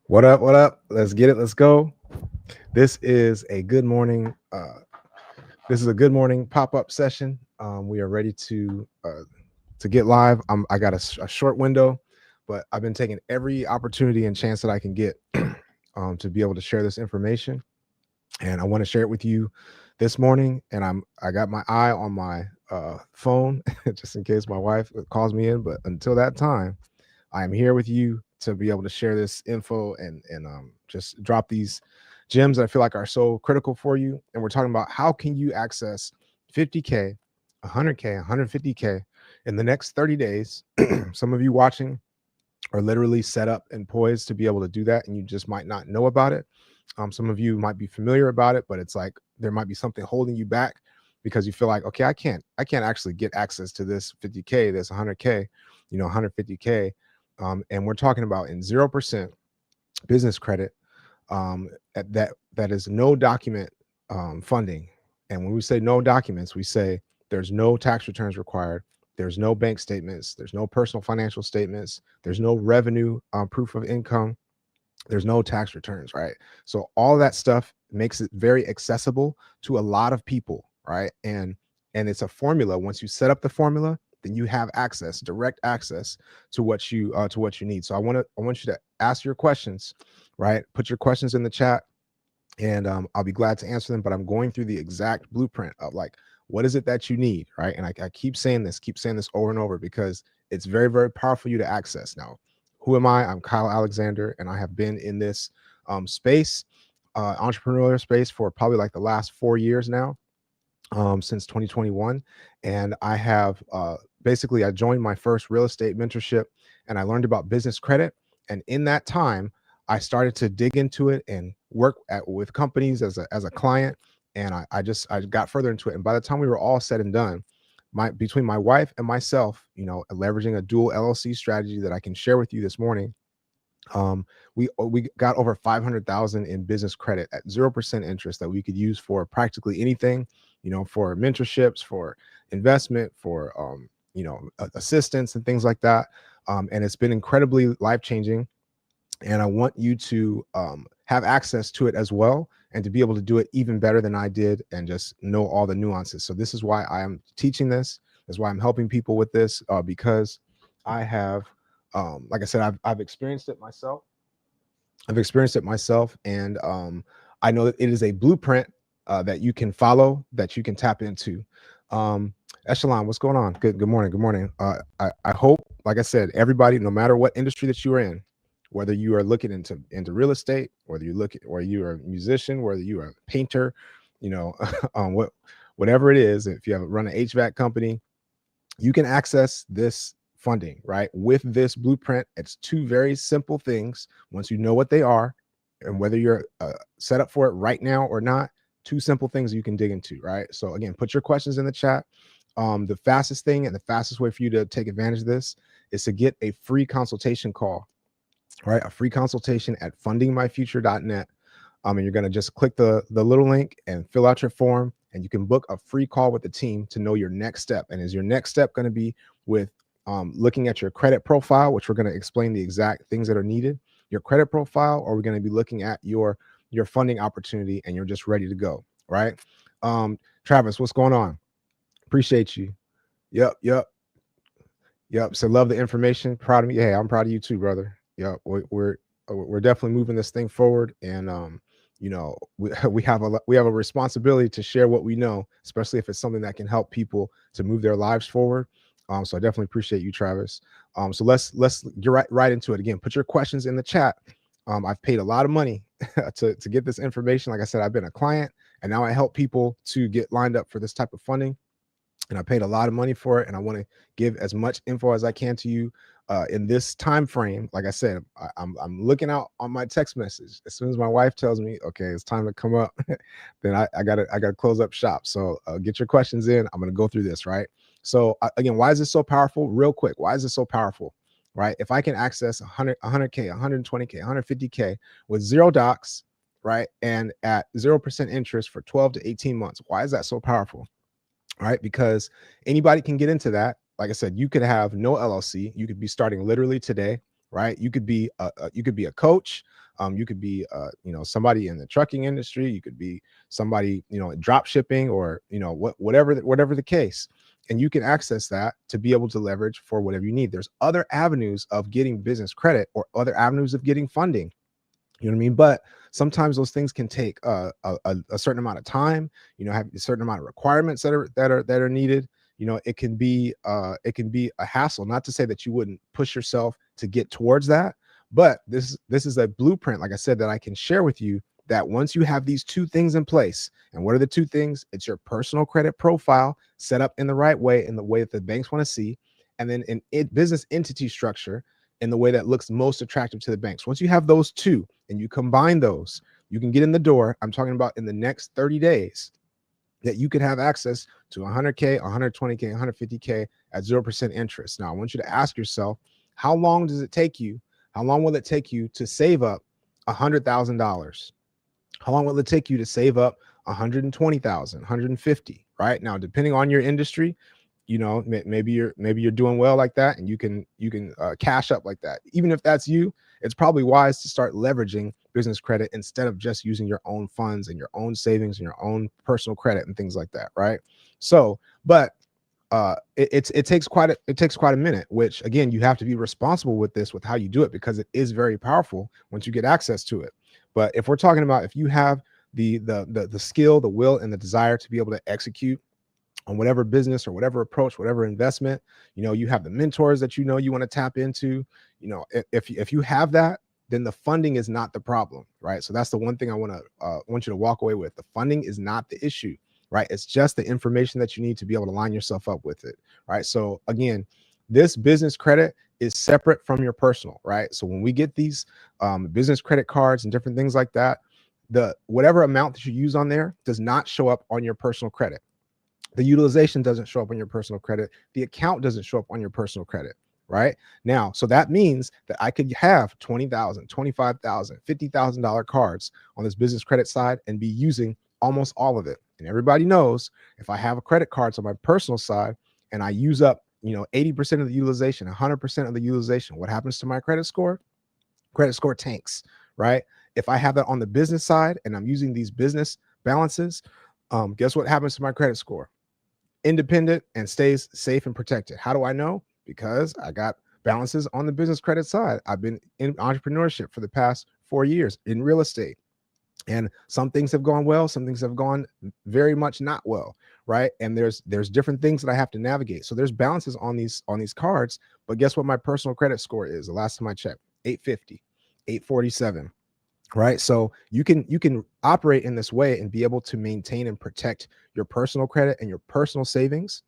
What up? What up? Let's get it. Let's go. This is a good morning. This is a good morning pop-up session. We are ready to get live. I got a short window, but I've been taking every opportunity and chance that I can get to be able to share this information, and I want to share it with you this morning. And I got my eye on my phone just in case my wife calls me in. But until that time, I am here with you to be able to share this info and just drop these gems that I feel like are so critical for you. And we're talking about how can you access 50K, 100K, 150K in the next 30 days. Some of you watching are literally set up and poised to be able to do that, and you just might not know about it. Some of you might be familiar about it, but it's like there might be something holding you back because you feel like, okay, I can't actually get access to this 50K, this 100K, 150K. And we're talking about in 0% business credit, that is no document funding. And when we say no documents, we say there's no tax returns required, there's no bank statements, there's no personal financial statements, there's no revenue proof of income, there's no tax returns, right? So all that stuff makes it very accessible to a lot of people, right? And it's a formula. Once you set up the formula, then you have access, direct access to what you need. So I want you to ask your questions, right? Put your questions in the chat, and I'll be glad to answer them. But I'm going through the exact blueprint of like, what is it that you need, right? And I keep saying this over and over because it's very, very powerful for you to access. Now, who am I? I'm Kyle Alexander, and I have been in this space, entrepreneurial space, for probably like the last 4 years now, since 2021. And I have basically, I joined my first real estate mentorship, and I learned about business credit. And in that time, I started to dig into it and work with companies as a client. And I got further into it. And by the time we were all said and done, between my wife and myself, leveraging a dual LLC strategy that I can share with you this morning, um, we got over 500,000 in business credit at 0% interest that we could use for practically anything, for mentorships, for investment, for assistance and things like that. And it's been incredibly life changing. And I want you to have access to it as well, and to be able to do it even better than I did, and just know all the nuances. So this is why I am teaching this. That's why I'm helping people with this, because I have, like I said, I've experienced it myself. I've experienced it myself, and I know that it is a blueprint that you can follow, that you can tap into. Um, Echelon, what's going on? Good morning. Good morning. I hope, like I said, everybody, no matter what industry that you are in, whether you are looking into real estate, whether you look at, or you are a musician, whether you are a painter, you know, whatever it is, if you have run an HVAC company, you can access this funding, right? With this blueprint, it's two very simple things. Once you know what they are, and whether you're set up for it right now or not, two simple things you can dig into, right? So again, put your questions in the chat. The fastest thing and the fastest way for you to take advantage of this is to get a free consultation call, right? A free consultation at fundingmyfuture.net. And you're going to just click the little link and fill out your form, and you can book a free call with the team to know your next step. And is your next step going to be with looking at your credit profile, which we're going to explain the exact things that are needed, your credit profile, or we're going to be looking at your funding opportunity, and you're just ready to go, right? Travis, what's going on? Appreciate you. Yep. So love the information. Proud of me. Hey, I'm proud of you too, brother. Yep. We're definitely moving this thing forward, and we have a responsibility to share what we know, especially if it's something that can help people to move their lives forward. So I definitely appreciate you, Travis. So let's get right into it. Again, put your questions in the chat. I've paid a lot of money to get this information. Like I said, I've been a client, and now I help people to get lined up for this type of funding, and I paid a lot of money for it, and I want to give as much info as I can to you in this time frame. Like I said, I'm looking out on my text message. As soon as my wife tells me, okay, it's time to come up, then I gotta close up shop. So get your questions in. I'm gonna go through this, right? So again, why is this so powerful? Real quick, why is this so powerful? Right? If I can access 100K, 120K, 150K with zero docs, right, and at 0% interest for 12 to 18 months, why is that so powerful? Right? Because anybody can get into that. Like I said, you could have no LLC. You could be starting literally today, right? You could be a coach. You could be somebody in the trucking industry. You could be somebody drop shipping, or whatever the case. And you can access that to be able to leverage for whatever you need. There's other avenues of getting business credit or other avenues of getting funding. You know what I mean? But sometimes those things can take a certain amount of time. Have a certain amount of requirements that are needed. It can be a hassle. Not to say that you wouldn't push yourself to get towards that, but this is a blueprint, like I said, that I can share with you. That once you have these two things in place, and what are the two things? It's your personal credit profile set up in the right way, in the way that the banks want to see, and then business entity structure in the way that looks most attractive to the banks. Once you have those two and you combine those, you can get in the door. I'm talking about in the next 30 days that you could have access to 100K, 120K, 150K at 0% interest. Now, I want you to ask yourself, how long does it take you? How long will it take you to save up $100,000? How long will it take you to save up 120,000, 150, right? Now, depending on your industry, maybe you're doing well like that, and you can cash up like that. Even if that's you, it's probably wise to start leveraging business credit instead of just using your own funds and your own savings and your own personal credit and things like that, right? So, but it takes quite a minute, which again, you have to be responsible with this, with how you do it, because it is very powerful once you get access to it. But if we're talking about, if you have the skill, the will, and the desire to be able to execute on whatever business or whatever approach, whatever investment, you have the mentors that you want to tap into. If you have that, then the funding is not the problem, right? So that's the one thing I want you to walk away with. The funding is not the issue, right? It's just the information that you need to be able to line yourself up with it, right? So again, this business credit is separate from your personal, right? So when we get these business credit cards and different things like that, the whatever amount that you use on there does not show up on your personal credit. The utilization doesn't show up on your personal credit. The account doesn't show up on your personal credit, right? Now, so that means that I could have $20,000, $25,000, $50,000 cards on this business credit side and be using almost all of it. And everybody knows, if I have a credit cards on my personal side and I use up, 80% of the utilization, 100% of the utilization, what happens to my credit score? Credit score tanks, right? If I have that on the business side and I'm using these business balances, guess what happens to my credit score? Independent and stays safe and protected. How do I know? Because I got balances on the business credit side. I've been in entrepreneurship for the past 4 years in real estate, and some things have gone well, some things have gone very much not well, right? And there's different things that I have to navigate. So there's balances on these cards, but guess what my personal credit score is? The last time I checked, 850, 847. Right. So you can operate in this way and be able to maintain and protect your personal credit and your personal savings,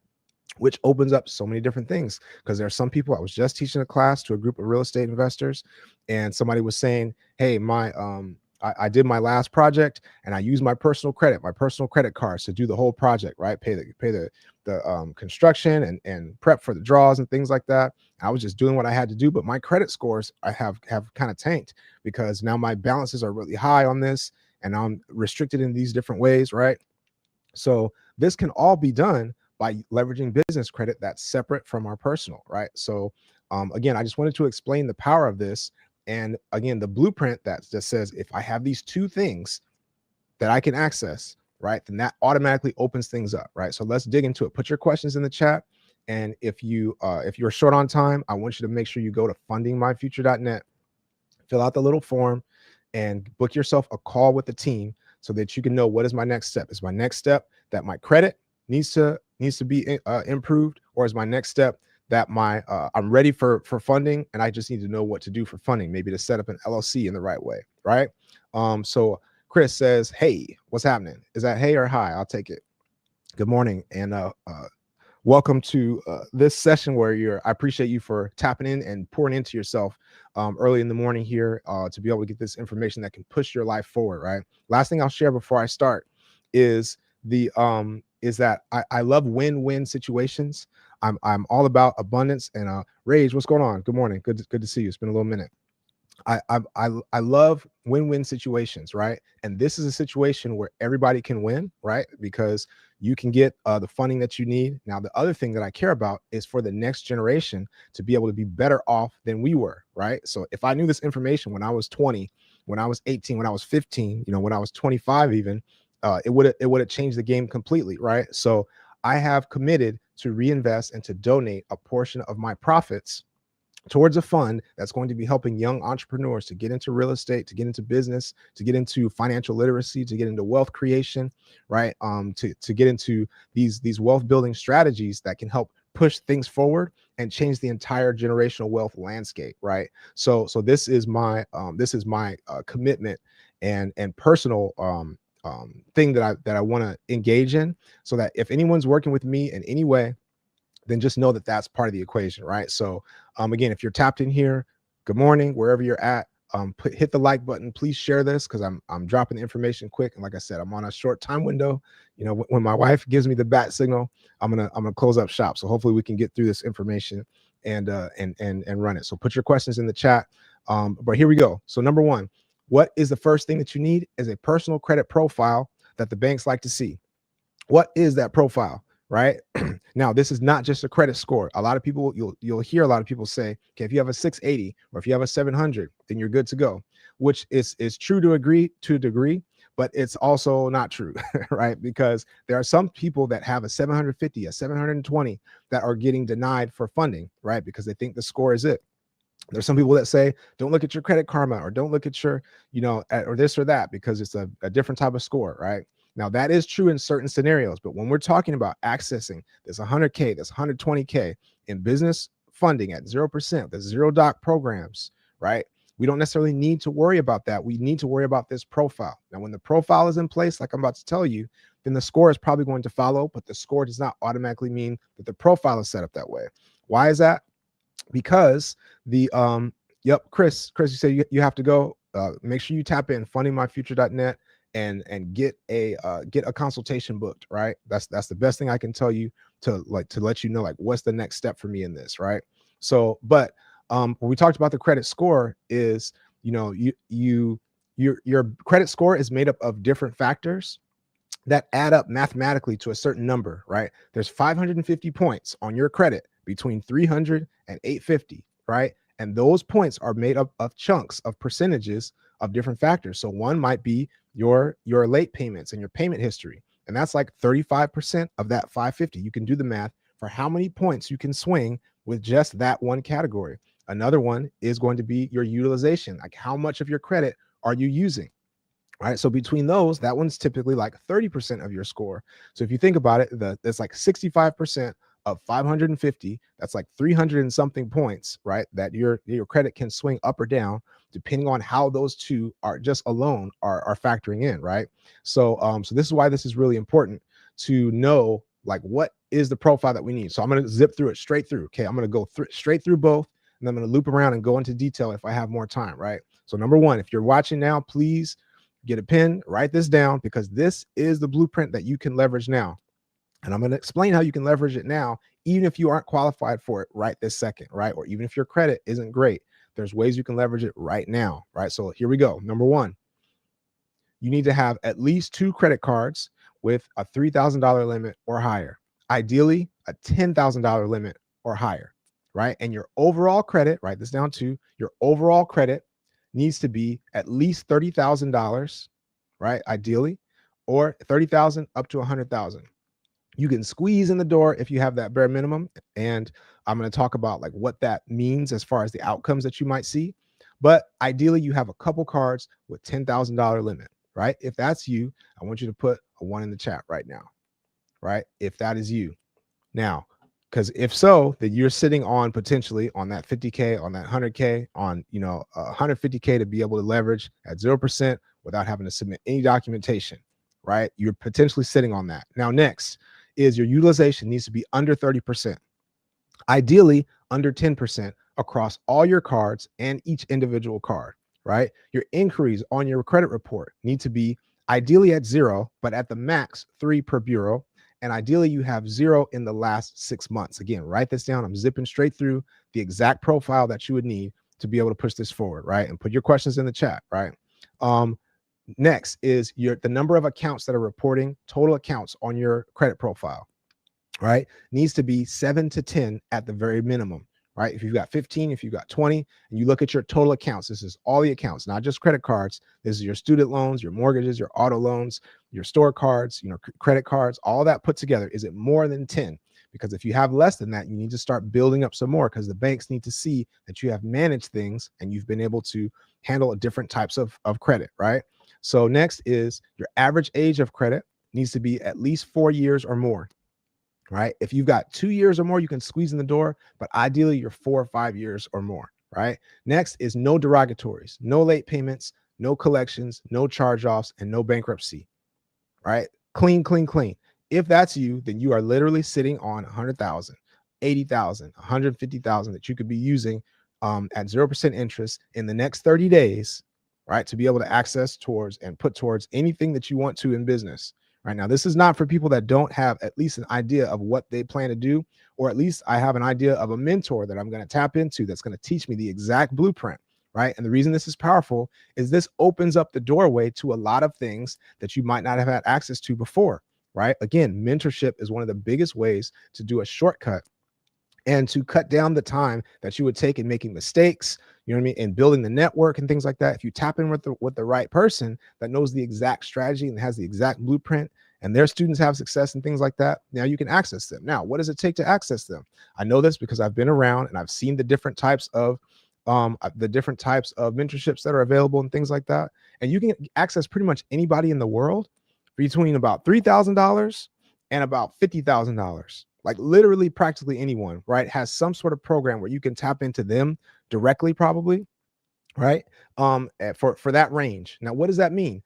which opens up so many different things. Because there are some people, I was just teaching a class to a group of real estate investors, and somebody was saying, hey, I did my last project and I used my personal credit cards to do the whole project, right? Pay the construction and prep for the draws and things like that. I was just doing what I had to do, but my credit scores I have kind of tanked because now my balances are really high on this and I'm restricted in these different ways, right? So this can all be done by leveraging business credit that's separate from our personal, right? So again, I just wanted to explain the power of this. And again, the blueprint that just says, if I have these two things that I can access, right, then that automatically opens things up, right? So let's dig into it. Put your questions in the chat. And if you're short on time, I want you to make sure you go to fundingmyfuture.net, fill out the little form, and book yourself a call with the team so that you can know, what is my next step? Is my next step that my credit needs to be improved, or is my next step that I'm ready for funding and I just need to know what to do for funding, maybe to set up an LLC in the right way, right? So Chris says, hey, what's happening? Is that hey or hi? I'll take it. Good morning, and welcome to this session where I appreciate you for tapping in and pouring into yourself early in the morning here to be able to get this information that can push your life forward, right? Last thing I'll share before I start is that I love win-win situations. I'm all about abundance. And Rage, what's going on? Good morning. Good to see you. It's been a little minute. I love win-win situations, right? And this is a situation where everybody can win, right? Because you can get the funding that you need. Now, the other thing that I care about is for the next generation to be able to be better off than we were, right? So if I knew this information when I was 20, when I was 18, when I was 15, when I was 25, even, it would have changed the game completely, right? So I have committed to reinvest and to donate a portion of my profits towards a fund that's going to be helping young entrepreneurs to get into real estate, to get into business, to get into financial literacy, to get into wealth creation, right? To get into these wealth building strategies that can help push things forward and change the entire generational wealth landscape, right? So this is my commitment and personal thing that I want to engage in, so that if anyone's working with me in any way, then just know that that's part of the equation, right? So again, if you're tapped in here, good morning, wherever you're at. Hit the like button. Please share this, because I'm dropping the information quick. And like I said, I'm on a short time window. When my wife gives me the bat signal, I'm gonna close up shop. So hopefully we can get through this information and run it. So put your questions in the chat. But here we go. So number one, what is the first thing that you need? Is a personal credit profile that the banks like to see. What is that profile? Right now, this is not just a credit score. A lot of people, you'll hear a lot of people say, okay, if you have a 680 or if you have a 700, then you're good to go, which is true to a degree, but it's also not true, right? Because there are some people that have a 750, a 720 that are getting denied for funding, right? Because they think the score is it. There's some people that say, don't look at your Credit Karma, or don't look at your, or this or that, because it's a different type of score, right? Now, that is true in certain scenarios, but when we're talking about accessing this 100K, this 120K in business funding at 0%, the zero doc programs, right? We don't necessarily need to worry about that. We need to worry about this profile. Now, when the profile is in place, like I'm about to tell you, then the score is probably going to follow, but the score does not automatically mean that the profile is set up that way. Why is that? Because the Chris, you say you have to go. Make sure you tap in fundingmyfuture.net and get a consultation booked, right? That's the best thing I can tell you, to let you know, like, what's the next step for me in this, right? So, but when we talked about the credit score, is your credit score is made up of different factors that add up mathematically to a certain number, right? There's 550 points on your credit between 300 and 850, right? And those points are made up of chunks of percentages of different factors. So one might be your late payments and your payment history, and that's like 35% of that 550. You can do the math for how many points you can swing with just that one category. Another one is going to be your utilization, like how much of your credit are you using? Right. So between those, that one's typically like 30% of your score. So if you think about it, that's like 65% of 550. That's like 300 and something points, right? That your credit can swing up or down depending on how those two are just alone are factoring in, right? So so this is why this is really important to know, like, what is the profile that we need. So I'm going to zip through it straight through. Okay, I'm going to go straight through both, and I'm going to loop around and go into detail if I have more time, right? So number one, if you're watching now, please get a pen, write this down, because this is the blueprint that you can leverage now. And I'm going to explain how you can leverage it now, even if you aren't qualified for it right this second, right? Or even if your credit isn't great, there's ways you can leverage it right now, right? So here we go. Number one, you need to have at least 2 credit cards with a $3,000 limit or higher. Ideally, a $10,000 limit or higher, right? And your overall credit, write this down too, your overall credit needs to be at least $30,000, right? Ideally, or 30,000 up to 100,000. You can squeeze in the door if you have that bare minimum, and I'm going to talk about like what that means as far as the outcomes that you might see. But ideally, you have a couple cards with $10,000 limit, right? If that's you, I want you to put a 1 in the chat right now, right? If that is you. Now, because if so, then you're sitting on potentially on that 50K, on that 100K, on 150K to be able to leverage at 0% without having to submit any documentation, right? You're potentially sitting on that. Now, next is your utilization needs to be under 30%, ideally under 10% across all your cards and each individual card, right? Your inquiries on your credit report need to be ideally at 0, but at the max 3 per bureau. And ideally, you have 0 in the last 6 months. Again, write this down. I'm zipping straight through the exact profile that you would need to be able to push this forward, right? And put your questions in the chat, right? Next is the number of accounts that are reporting total accounts on your credit profile, right? Needs to be 7 to 10 at the very minimum, right? If you've got 15, if you've got 20, and you look at your total accounts, this is all the accounts, not just credit cards. This is your student loans, your mortgages, your auto loans, your store cards, credit cards, all that put together. Is it more than 10? Because if you have less than that, you need to start building up some more, because the banks need to see that you have managed things and you've been able to handle different types of credit, right? So next is your average age of credit needs to be at least 4 years or more, right? If you've got 2 years or more, you can squeeze in the door, but ideally you're 4 or 5 years or more, right? Next is no derogatories, no late payments, no collections, no charge-offs, and no bankruptcy, right? Clean, clean, clean. If that's you, then you are literally sitting on 100,000, 80,000, 150,000 that you could be using at 0% interest in the next 30 days, right? To be able to access towards and put towards anything that you want to in business. Right now, this is not for people that don't have at least an idea of what they plan to do, or at least I have an idea of a mentor that I'm going to tap into that's going to teach me the exact blueprint, right? And the reason this is powerful is this opens up the doorway to a lot of things that you might not have had access to before, right? Again, mentorship is one of the biggest ways to do a shortcut and to cut down the time that you would take in making mistakes, you know what I mean, and building the network and things like that. If you tap in with the right person that knows the exact strategy and has the exact blueprint, and their students have success and things like that, now you can access them. Now, what does it take to access them? I know this because I've been around and I've seen the different types of mentorships that are available and things like that. And you can access pretty much anybody in the world between about $3,000 and about $50,000. Like literally practically anyone, right, has some sort of program where you can tap into them directly, probably, right? For that range. Now, what does that mean?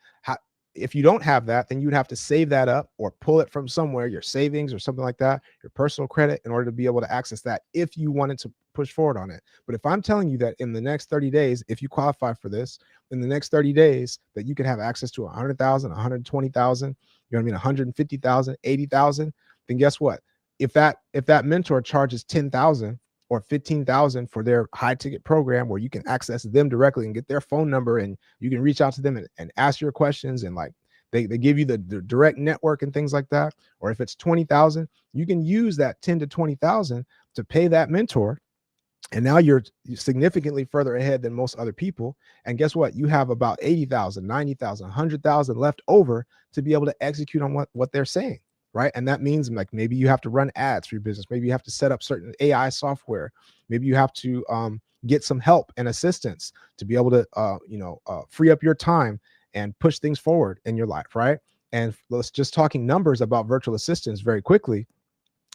If you don't have that, then you'd have to save that up or pull it from somewhere, your savings or something like that, your personal credit, in order to be able to access that if you wanted to push forward on it. But if I'm telling you that in the next 30 days, if you qualify for this, in the next 30 days, that you can have access to 100,000, 120,000, you know what I mean, 150,000, 80,000, then guess what? If that mentor charges 10,000 or 15,000 for their high ticket program where you can access them directly and get their phone number and you can reach out to them and ask your questions, and like they give you the direct network and things like that. Or if it's 20,000, you can use that 10 to 20,000 to pay that mentor. And now you're significantly further ahead than most other people. And guess what? You have about 80,000, 90,000, 100,000 left over to be able to execute on what they're saying. Right. And that means like maybe you have to run ads for your business. Maybe you have to set up certain AI software. Maybe you have to get some help and assistance to be able to, free up your time and push things forward in your life. Right. And let's just talking numbers about virtual assistants very quickly.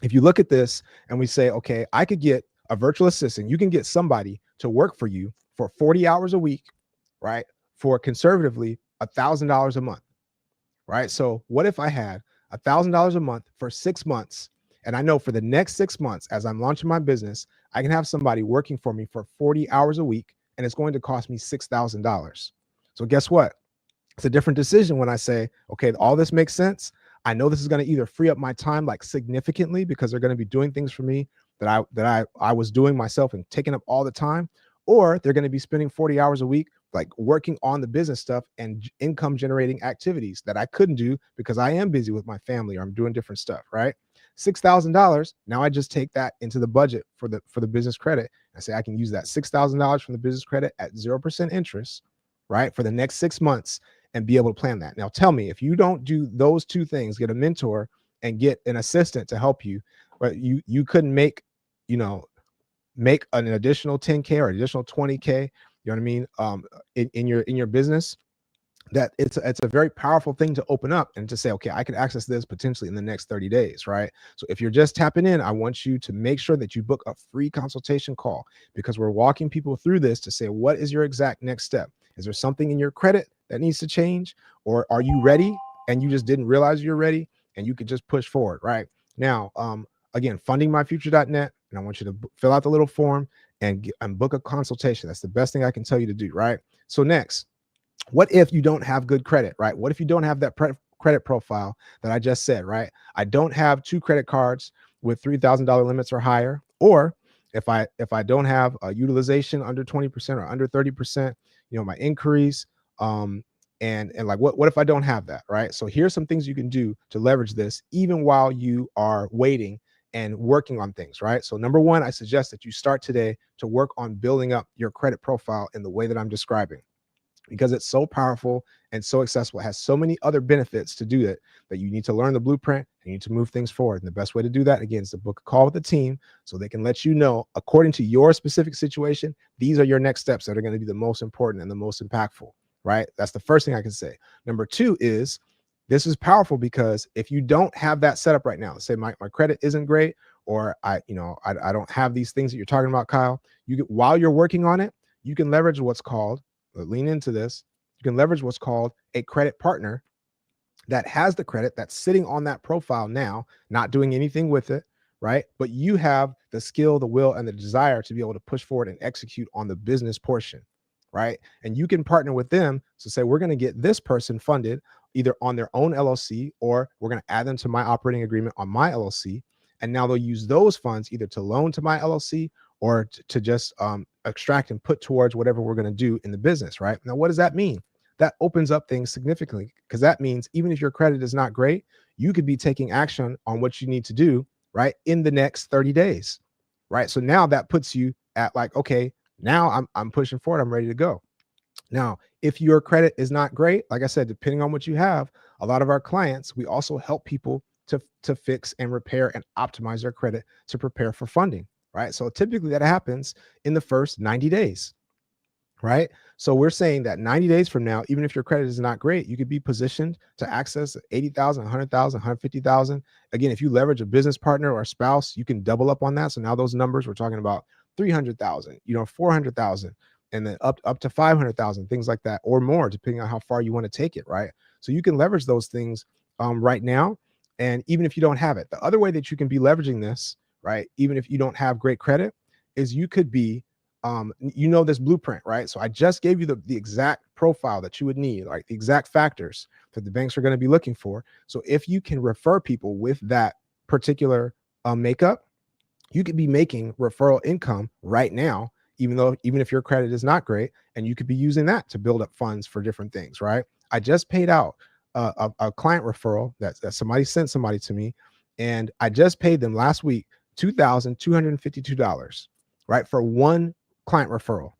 If you look at this and we say, OK, I could get a virtual assistant. You can get somebody to work for you for 40 hours a week. Right. For conservatively $1,000 a month. Right. So what if I had $1,000 a month for 6 months? And I know for the next 6 months, as I'm launching my business, I can have somebody working for me for 40 hours a week, and it's going to cost me $6,000. So guess what? It's a different decision when I say, okay, all this makes sense. I know this is going to either free up my time like significantly because they're going to be doing things for me that I was doing myself and taking up all the time, or they're going to be spending 40 hours a week like working on the business stuff and income generating activities that I couldn't do because I am busy with my family or I'm doing different stuff, right? $6,000. Now I just take that into the budget for the business credit. I say I can use that $6,000 from the business credit at 0% interest, right, for the next 6 months and be able to plan that. Now tell me, if you don't do those two things, get a mentor and get an assistant to help you, but you couldn't make an additional 10K or additional 20K, you know what I mean, in your business, that it's a very powerful thing to open up and to say, okay, I can access this potentially in the next 30 days, right? So if you're just tapping in, I want you to make sure that you book a free consultation call, because we're walking people through this to say, what is your exact next step? Is there something in your credit that needs to change? Or are you ready and you just didn't realize you're ready and you could just push forward, right? Now, again, fundingmyfuture.net, and I want you to fill out the little form and book a consultation. That's the best thing I can tell you to do, right? So next, what if you don't have good credit, right? What if you don't have that credit profile that I just said, right? I don't have 2 credit cards with $3,000 limits or higher, or if I don't have a utilization under 20% or under 30%, my inquiries, and like what if I don't have that, right? So here's some things you can do to leverage this even while you are waiting and working on things, right? So number one, I suggest that you start today to work on building up your credit profile in the way that I'm describing, because it's so powerful and so accessible. It has so many other benefits to do it that you need to learn the blueprint and you need to move things forward. And the best way to do that, again, is to book a call with the team so they can let you know, according to your specific situation, these are your next steps that are going to be the most important and the most impactful, right? That's the first thing I can say. Number two is, this is powerful because if you don't have that set up right now, say my credit isn't great, or I don't have these things that you're talking about, Kyle, while you're working on it, you can leverage what's called, lean into this, you can leverage what's called a credit partner that has the credit, that's sitting on that profile now, not doing anything with it, right? But you have the skill, the will, and the desire to be able to push forward and execute on the business portion, right? And you can partner with them to say, we're going to get this person funded either on their own LLC, or we're going to add them to my operating agreement on my LLC. And now they'll use those funds either to loan to my LLC or to just extract and put towards whatever we're going to do in the business, right? Now, what does that mean? That opens up things significantly, because that means even if your credit is not great, you could be taking action on what you need to do, right, in the next 30 days, right? So now that puts you at like, okay, now I'm pushing forward, I'm ready to go. Now, if your credit is not great, like I said, depending on what you have, a lot of our clients, we also help people to fix and repair and optimize their credit to prepare for funding, right? So typically that happens in the first 90 days, right? So we're saying that 90 days from now, even if your credit is not great, you could be positioned to access 80,000, 100,000, 150,000. Again, if you leverage a business partner or a spouse, you can double up on that. So now those numbers, we're talking about 300,000, 400,000, and then up to 500,000, things like that, or more, depending on how far you want to take it, right? So you can leverage those things right now. And even if you don't have it, the other way that you can be leveraging this, right, even if you don't have great credit, is you could be, this blueprint, right? So I just gave you the exact profile that you would need, like the exact factors that the banks are going to be looking for. So if you can refer people with that particular makeup, you could be making referral income right now, even if your credit is not great, and you could be using that to build up funds for different things, right? I just paid out a client referral that somebody sent somebody to me, and I just paid them last week $2,252, right, for one client referral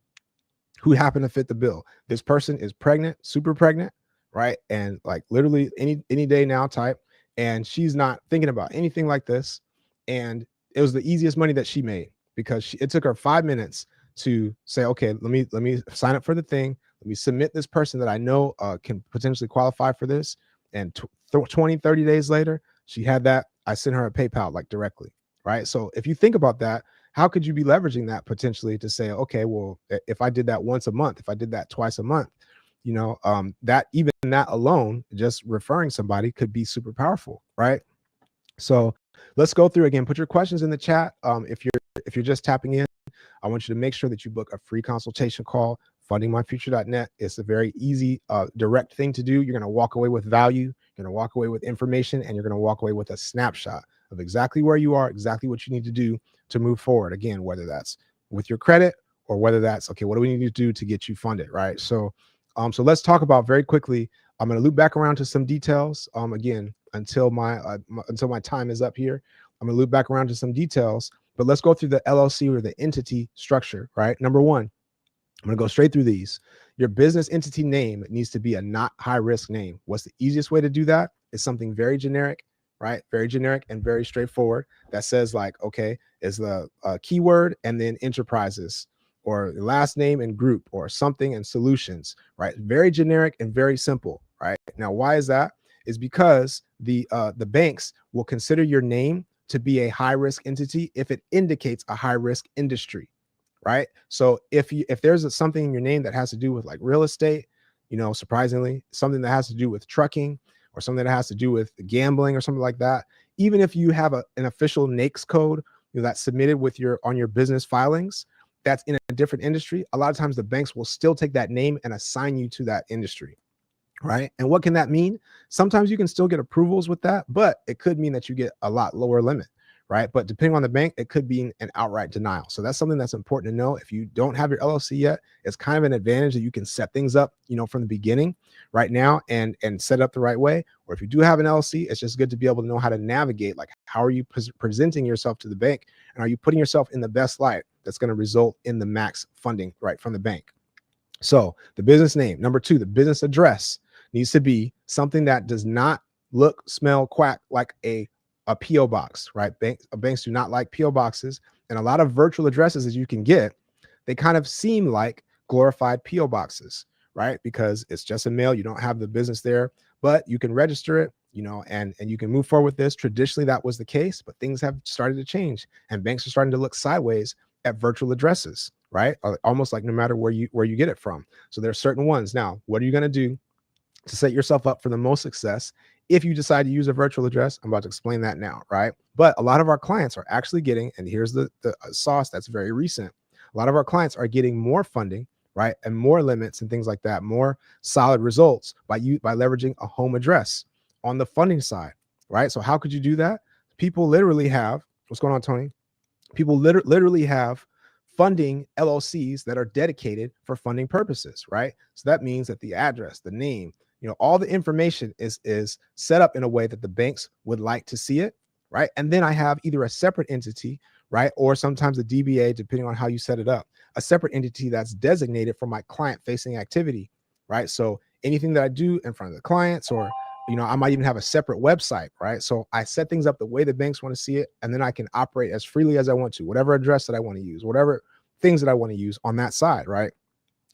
who happened to fit the bill. This person is pregnant, super pregnant, right? And like literally any day now type, and she's not thinking about anything like this. And it was the easiest money that she made, because it took her 5 minutes to say, okay, let me sign up for the thing. Let me submit this person that I know can potentially qualify for this. And 20, 30 days later, she had that. I sent her a PayPal like directly, right? So if you think about that, how could you be leveraging that potentially to say, okay, well, if I did that once a month, if I did that twice a month, that even that alone, just referring somebody, could be super powerful, right? So let's go through again. Put your questions in the chat. If you're just tapping in, I want you to make sure that you book a free consultation call. Fundingmyfuture.net. It's a very easy, direct thing to do. You're going to walk away with value. You're going to walk away with information, and you're going to walk away with a snapshot of exactly where you are, exactly what you need to do to move forward. Again, whether that's with your credit or whether that's, okay, what do we need to do to get you funded, right? So let's talk about very quickly. I'm going to loop back around to some details. Again, until my time is up here, I'm going to loop back around to some details. But let's go through the LLC or the entity structure, right? Number one, I'm going to go straight through these. Your business entity name needs to be a not high risk name. What's the easiest way to do that? Is something very generic, right? Very generic and very straightforward that says like, okay, is the keyword and then enterprises, or the last name and group, or something and solutions, right? Very generic and very simple, right? Now, why is that? Is because the banks will consider your name to be a high risk entity if it indicates a high risk industry, right? So if there's something in your name that has to do with like real estate, surprisingly, something that has to do with trucking, or something that has to do with gambling or something like that, even if you have an official NAICS code that's submitted with on your business filings, that's in a different industry, a lot of times the banks will still take that name and assign you to that industry, right? And what can that mean? Sometimes you can still get approvals with that, but it could mean that you get a lot lower limit, right? But depending on the bank, it could be an outright denial. So that's something that's important to know. If you don't have your LLC yet, it's kind of an advantage that you can set things up, from the beginning right now and set up the right way. Or if you do have an LLC, it's just good to be able to know how to navigate, like how are you presenting yourself to the bank, and are you putting yourself in the best light that's going to result in the max funding right from the bank. So the business name. Number 2, the business address needs to be something that does not look, smell, quack like a PO box, right? Banks do not like PO boxes, and a lot of virtual addresses that you can get, they kind of seem like glorified PO boxes, right? Because it's just a mail, you don't have the business there, but you can register it, and you can move forward with this. Traditionally, that was the case, but things have started to change, and banks are starting to look sideways at virtual addresses, right? Almost like no matter where you get it from. So there are certain ones. Now, what are you going to do to set yourself up for the most success if you decide to use a virtual address? I'm about to explain that now, right? But a lot of our clients are actually getting, and here's the sauce that's very recent, a lot of our clients are getting more funding, right, and more limits and things like that, more solid results by leveraging a home address on the funding side, right? So how could you do that? People literally have, what's going on, Tony? People literally have funding LLCs that are dedicated for funding purposes, right? So that means that the address, the name, all the information is set up in a way that the banks would like to see it, right? And then I have either a separate entity, right, or sometimes a DBA, depending on how you set it up, a separate entity that's designated for my client-facing activity, right? So anything that I do in front of the clients, or I might even have a separate website, right? So I set things up the way the banks want to see it, and then I can operate as freely as I want to, whatever address that I want to use, whatever things that I want to use on that side, right?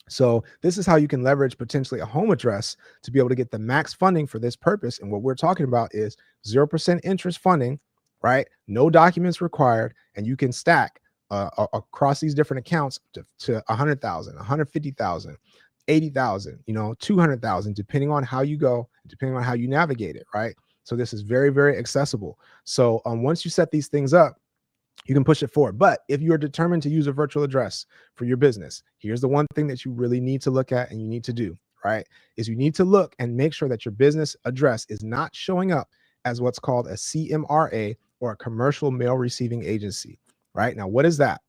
So this is how you can leverage potentially a home address to be able to get the max funding for this purpose. And what we're talking about is 0% interest funding, right? No documents required, and you can stack across these different accounts to 100,000, 150,000, 80,000, 200,000, depending on how you go, depending on how you navigate it, right? So this is very, very accessible. So once you set these things up, you can push it forward. But if you are determined to use a virtual address for your business, here's the one thing that you really need to look at and you need to do, right? Is you need to look and make sure that your business address is not showing up as what's called a CMRA, or a commercial mail receiving agency, right? Now, what is that?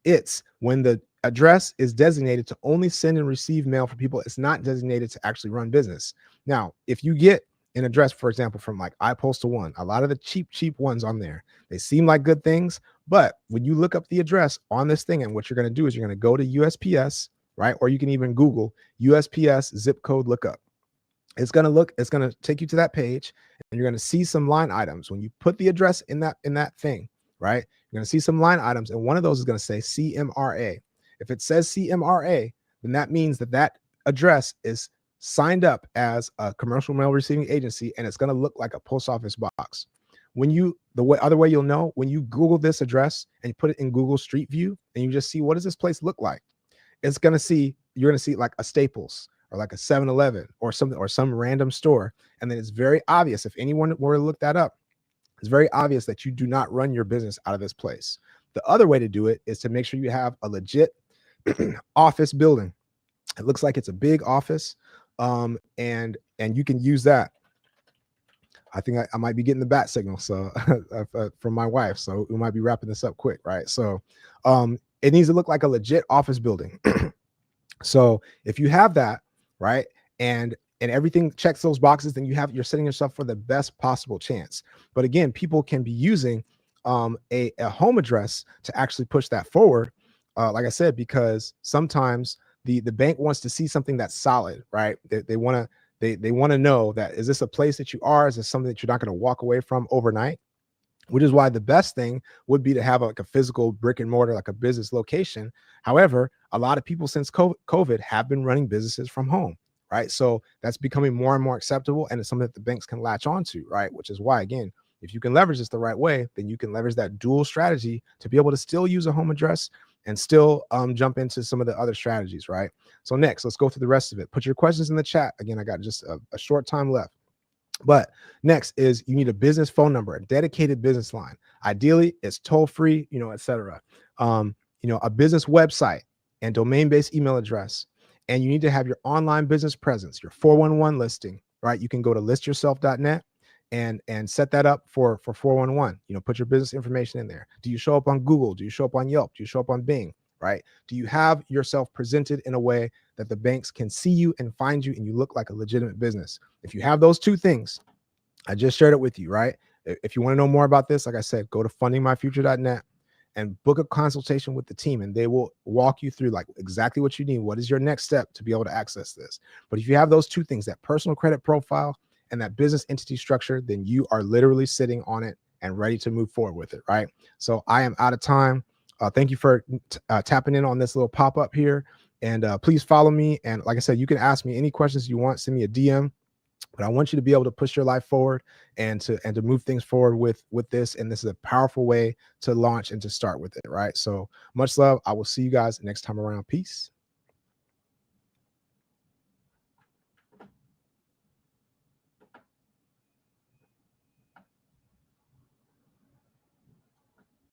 It's when the address is designated to only send and receive mail for people. It's not designated to actually run business. Now, if you get an address, for example, from like iPostal One, a lot of the cheap ones on there, they seem like good things, but when you look up the address on this thing, and what you're going to do is you're going to go to USPS, right? Or you can even Google USPS zip code lookup. It's going to take you to that page, and you're going to see some line items. When you put the address in that thing, right, you're going to see some line items, and one of those is going to say CMRA. If it says CMRA, then that means that address is signed up as a commercial mail receiving agency, and it's going to look like a post office box. Other way you'll know, when you Google this address and you put it in Google Street View, and you just see, what does this place look like? You're going to see like a Staples, or like a 7-Eleven, or something, or some random store. And then it's very obvious, if anyone were to look that up, it's very obvious that you do not run your business out of this place. The other way to do it is to make sure you have a legit office building. It looks like it's a big office, and you can use that. I think I might be getting the bat signal, so from my wife. So we might be wrapping this up quick, right? So it needs to look like a legit office building. So if you have that, right, and everything checks those boxes, then you're setting yourself for the best possible chance. But again, people can be using a home address to actually push that forward, like I said, because sometimes the bank wants to see something that's solid, right? They want to know that, is this a place that you are? Is this something that you're not going to walk away from overnight? Which is why the best thing would be to have like a physical brick and mortar, like a business location. However, a lot of people since COVID have been running businesses from home, right? So that's becoming more and more acceptable, and it's something that the banks can latch onto, right? Which is why, again, if you can leverage this the right way, then you can leverage that dual strategy to be able to still use a home address and still jump into some of the other strategies, right? So next, let's go through the rest of it. Put your questions in the chat. Again, I got just a short time left. But next is, you need a business phone number, a dedicated business line. Ideally, it's toll free, etc. A business website and domain-based email address. And you need to have your online business presence, your 411 listing, right? You can go to listyourself.net and set that up for 411. Put your business information in there. Do you show up on Google? Do you show up on Yelp? Do you show up on Bing? Right? Do you have yourself presented in a way that the banks can see you and find you and you look like a legitimate business? If you have those two things, I just shared it with you, right? If you want to know more about this, like I said, go to fundingmyfuture.net and book a consultation with the team, and they will walk you through like exactly what you need. What is your next step to be able to access this? But if you have those two things, that personal credit profile and that business entity structure, then you are literally sitting on it and ready to move forward with it, right? So I am out of time. Thank you for tapping in on this little pop-up here. And please follow me. And like I said, you can ask me any questions you want. Send me a DM. But I want you to be able to push your life forward and to move things forward with this. And this is a powerful way to launch and to start with it, right? So much love. I will see you guys next time around. Peace.